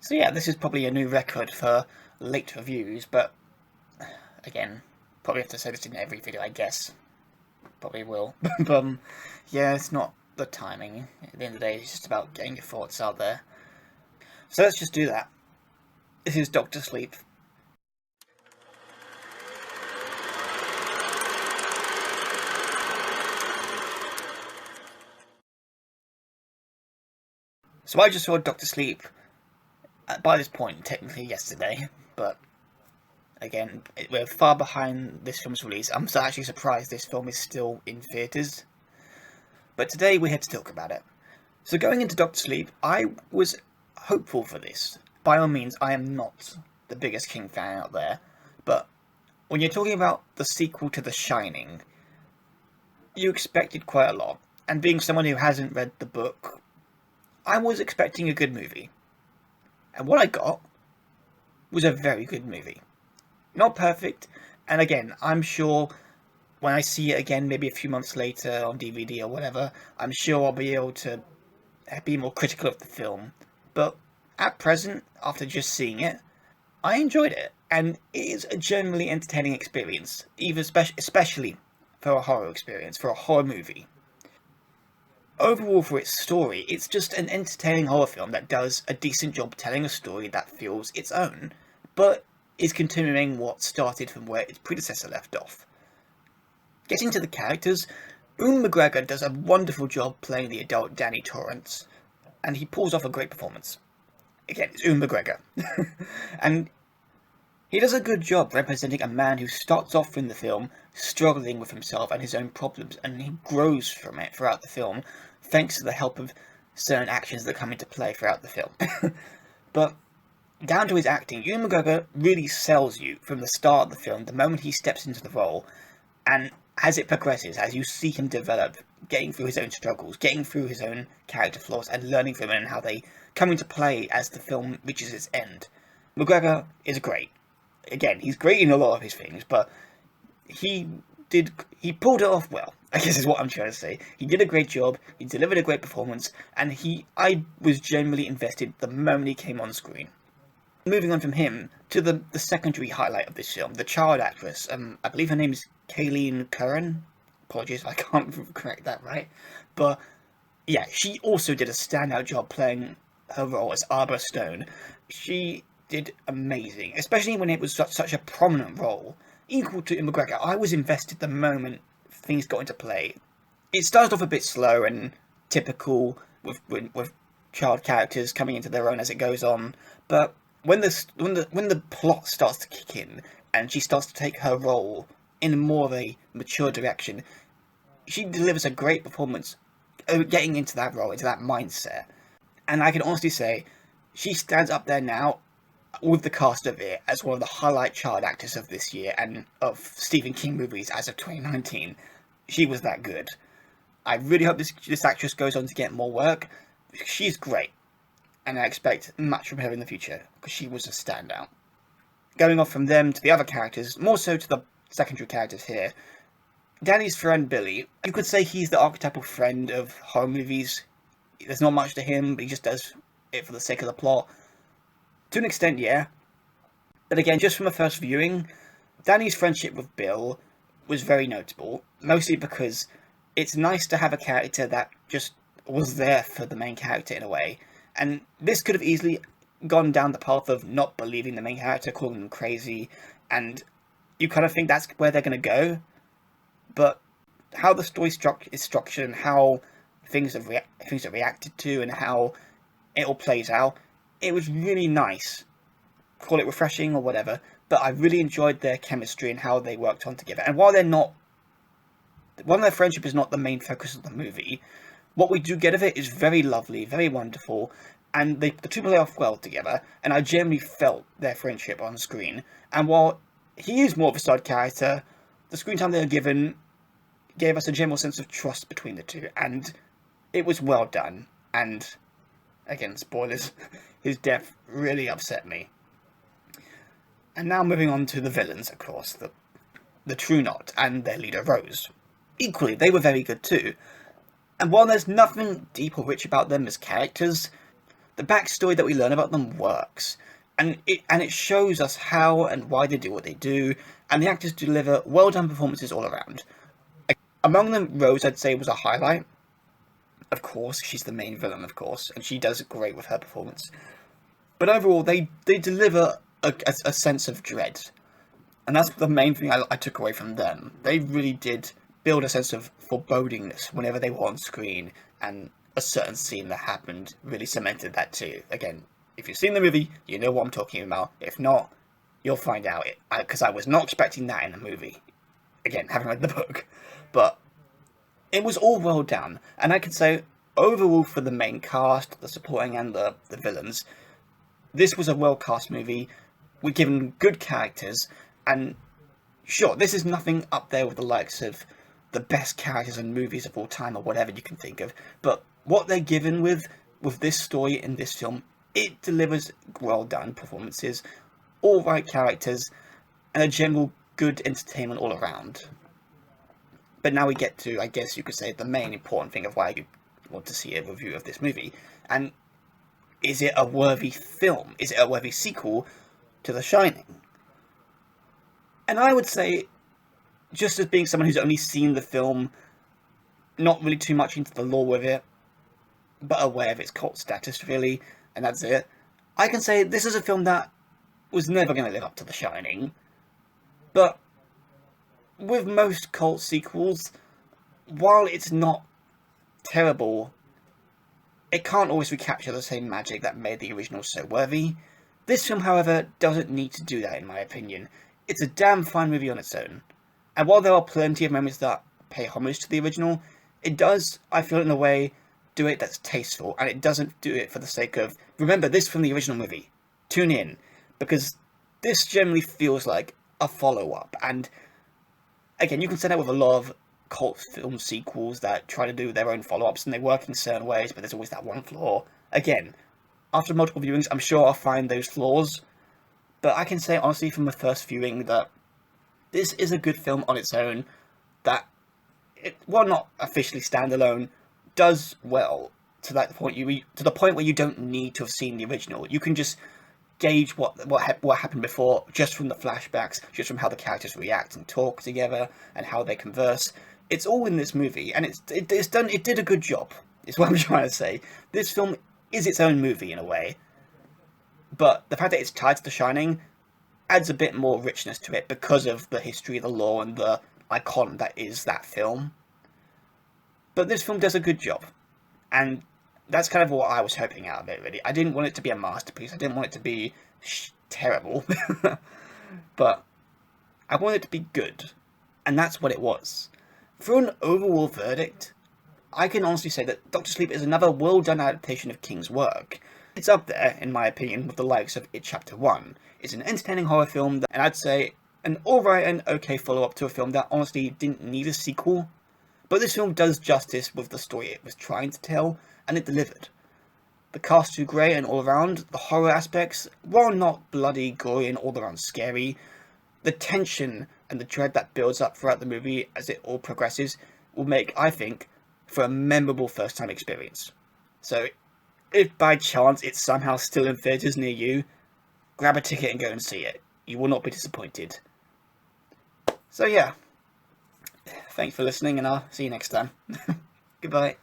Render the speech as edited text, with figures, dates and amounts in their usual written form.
So yeah, this is probably a new record for late reviews, but again, probably have to say this in every video, I guess. Probably will. But yeah, it's not the timing. At the end of the day, it's just about getting your thoughts out there. So let's just do that. This is Doctor Sleep. So I just saw Doctor Sleep, by this point, technically yesterday, but again, we're far behind this film's release. I'm actually surprised this film is still in theatres. But today we're here to talk about it. So going into Doctor Sleep, I was hopeful for this. By all means, I am not the biggest King fan out there, but when you're talking about the sequel to The Shining, you expected quite a lot. And being someone who hasn't read the book, I was expecting a good movie. And what I got was a very good movie. Not perfect, and again, I'm sure when I see it again, maybe a few months later on DVD or whatever, I'm sure I'll be able to be more critical of the film. But at present, after just seeing it, I enjoyed it, and it is a generally entertaining experience, even especially for a horror experience, for a horror movie. Overall, for its story, it's just an entertaining horror film that does a decent job telling a story that feels its own, but is continuing what started from where its predecessor left off. Getting to the characters, Ewan McGregor does a wonderful job playing the adult Danny Torrance, and he pulls off a great performance. Again, it's Ewan McGregor. And he does a good job representing a man who starts off in the film struggling with himself and his own problems, and he grows from it throughout the film, thanks to the help of certain actions that come into play throughout the film. But down to his acting, Ewan McGregor really sells you from the start of the film, the moment he steps into the role, and as it progresses, as you see him develop, getting through his own struggles, getting through his own character flaws, and learning from them and how they come into play as the film reaches its end. McGregor is great. Again, he's great in a lot of his things, but he pulled it off well, I guess is what I'm trying to say. He did a great job, he delivered a great performance, and I was genuinely invested the moment he came on screen. Moving on from him to the secondary highlight of this film, the child actress. I believe her name is Kayleen Curran. Apologies if I can't correct that right. But yeah, she also did a standout job playing her role as Arbor Stone. She did amazing, especially when it was such a prominent role, equal to McGregor. I was invested the moment things got into play. It started off a bit slow and typical with child characters coming into their own as it goes on, but when the plot starts to kick in and she starts to take her role in more of a mature direction, she delivers a great performance, getting into that role, into that mindset. And I can honestly say, she stands up there now with the cast of it as one of the highlight child actors of this year and of Stephen King movies as of 2019. She was that good. I really hope this actress goes on to get more work. She's great, and I expect much from her in the future, because she was a standout. Going off from them to the other characters, more so to the secondary characters here, Danny's friend Billy, you could say he's the archetypal friend of horror movies. There's not much to him, but he just does it for the sake of the plot. To an extent, yeah. But again, just from a first viewing, Danny's friendship with Bill was very notable, mostly because it's nice to have a character that just was there for the main character in a way. And this could have easily gone down the path of not believing the main character, calling them crazy, and you kind of think that's where they're going to go. But how the story is structured and how things are reacted to and how it all plays out, it was really nice. Call it refreshing or whatever, but I really enjoyed their chemistry and how they worked on together. And while their friendship is not the main focus of the movie, what we do get of it is very lovely, very wonderful, and the two play off well together, and I genuinely felt their friendship on screen. And while he is more of a side character, the screen time they were given gave us a general sense of trust between the two, and it was well done. And again, spoilers, his death really upset me. And now moving on to the villains, of course, the True Knot and their leader Rose. Equally, they were very good too. And while there's nothing deep or rich about them as characters, the backstory that we learn about them works. And it shows us how and why they do what they do, and the actors deliver well-done performances all around. Among them, Rose, I'd say, was a highlight. Of course, she's the main villain, of course, and she does great with her performance. But overall, they deliver a sense of dread. And that's the main thing I took away from them. They really did build a sense of forebodingness whenever they were on screen, and a certain scene that happened really cemented that too. Again, if you've seen the movie, you know what I'm talking about. If not, you'll find out, because I was not expecting that in the movie. Again, having read the book. But it was all well done, and I can say, overall for the main cast, the supporting and the villains, this was a well-cast movie. We're given good characters, and sure, this is nothing up there with the likes of the best characters in movies of all time, or whatever you can think of, but what they're given with this story in this film, it delivers well-done performances, all right characters, and a general good entertainment all around. But now we get to, I guess you could say, the main important thing of why I want to see a review of this movie. And is it a worthy film? Is it a worthy sequel to The Shining? And I would say, just as being someone who's only seen the film, not really too much into the lore with it, but aware of its cult status, really, and that's it, I can say this is a film that was never going to live up to The Shining. But with most cult sequels, while it's not terrible, it can't always recapture the same magic that made the original so worthy. This film, however, doesn't need to do that, in my opinion. It's a damn fine movie on its own. And while there are plenty of moments that pay homage to the original, it does, I feel in a way, do it that's tasteful, and it doesn't do it for the sake of, remember this from the original movie, tune in, because this generally feels like a follow-up. And again, you can say that with a lot of cult film sequels that try to do their own follow-ups, and they work in certain ways, but there's always that one flaw. Again, after multiple viewings, I'm sure I'll find those flaws, but I can say honestly from the first viewing that this is a good film on its own, that, while not officially standalone, does well to that point. To the point where you don't need to have seen the original. You can just gauge what happened before just from the flashbacks, just from how the characters react and talk together and how they converse. It's all in this movie, and it's done. It did a good job. Is what I'm trying to say. This film is its own movie in a way, but the fact that it's tied to The Shining adds a bit more richness to it because of the history, the lore, and the icon that is that film. But this film does a good job, and that's kind of what I was hoping out of it, really. I didn't want it to be a masterpiece, I didn't want it to be terrible, but I wanted it to be good, and that's what it was. For an overall verdict, I can honestly say that Dr. Sleep is another well-done adaptation of King's work. It's up there, in my opinion, with the likes of It Chapter 1. It's an entertaining horror film, and I'd say an alright and okay follow-up to a film that honestly didn't need a sequel. But this film does justice with the story it was trying to tell, and it delivered. The cast too great and all around, the horror aspects, while not bloody, gory, and all around scary, the tension and the dread that builds up throughout the movie as it all progresses will make, I think, for a memorable first-time experience. So, if by chance it's somehow still in theatres near you, grab a ticket and go and see it. You will not be disappointed. So yeah, thanks for listening, and I'll see you next time. Goodbye.